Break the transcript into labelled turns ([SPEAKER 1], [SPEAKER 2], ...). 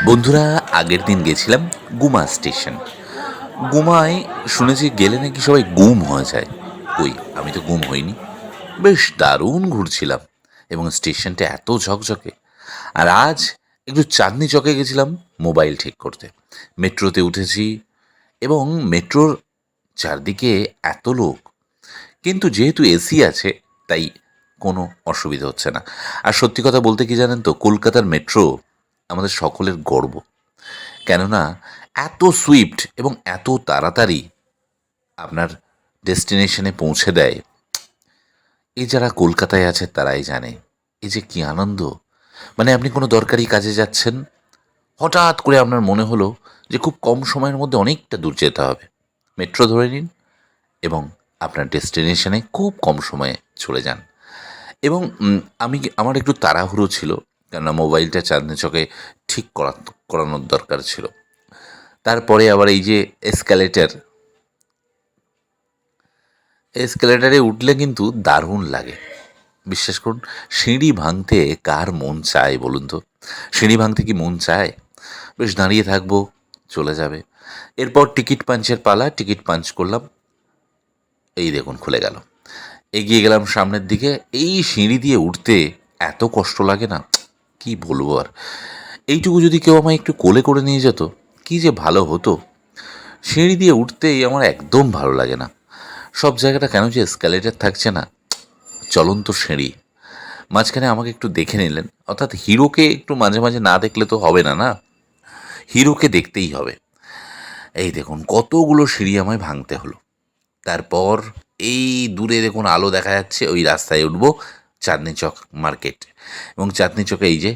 [SPEAKER 1] বন্ধুরা, আগের দিন গেছিলাম গুমা স্টেশন। গুমায় শুনেছি গেলে নাকি সবাই গুম হয়ে যায়। কই, আমি তো গুম হইনি। বেশ দারুণ ঘুরছিলাম এবং স্টেশনটা এত ঝকঝকে। আর আজ একটু চাঁদনি চকে গেছিলাম মোবাইল ঠিক করতে। মেট্রোতে উঠেছি এবং মেট্রোর চারদিকে এত লোক, কিন্তু যেহেতু এসি আছে তাই কোনো অসুবিধা হচ্ছে না। আর সত্যি কথা বলতে কি জানেন তো, কলকাতার মেট্রো আমাদের সকলের গর্ব। কেননা এত সুইফট এবং এত তাড়াতাড়ি আপনার ডেস্টিনেশনে পৌঁছে দেয়। এই যারা কলকাতায় আছে তারাই জানে এই যে কী আনন্দ। মানে আপনি কোনো দরকারি কাজে যাচ্ছেন, হঠাৎ করে আপনার মনে হলো যে খুব কম সময়ের মধ্যে অনেকটা দূর যেতে হবে, মেট্রো ধরে নিন এবং আপনার ডেস্টিনেশনে খুব কম সময়ে চলে যান। এবং আমার একটু তাড়াহুড়ো ছিল, কেননা মোবাইলটা চাঁদনি চকে ঠিক করানোর দরকার ছিল। তারপরে আবার এই যে এসকেলেটারে উঠলে কিন্তু দারুণ লাগে। বিশ্বাস করুন, সিঁড়ি ভাঙতে কার মন চায় বলুন তো? সিঁড়ি ভাঙতে কি মন চায়? বেশ দাঁড়িয়ে থাকবো, চলে যাবে। এরপর টিকিট পাঞ্চের পালা, টিকিট পাঞ্চ করলাম। এই দেখুন খুলে গেল। এগিয়ে গেলাম সামনের দিকে। এই সিঁড়ি দিয়ে উঠতে এত কষ্ট লাগে না, কি বলবো আর। এইটুকু যদি কেউ আমায় একটু কোলে করে নিয়ে যেত, কি যে ভালো হতো। সিঁড়ি দিয়ে উঠতেই আমার একদম ভালো লাগে না। সব জায়গাটা কেন যে এসকালেটার থাকছে না, চলন্ত সিঁড়ি। মাঝখানে আমাকে একটু দেখে নিলেন, অর্থাৎ হিরোকে একটু মাঝে মাঝে না দেখলে তো হবে না, না? হিরোকে দেখতেই হবে। এই দেখুন কতগুলো সিঁড়ি আমায় ভাঙতে হলো। তারপর এই দূরে দেখুন আলো দেখা যাচ্ছে, ওই রাস্তায় উঠবো চাঁদনি চক মার্কেট। এবং চাঁদনি চকে এই যে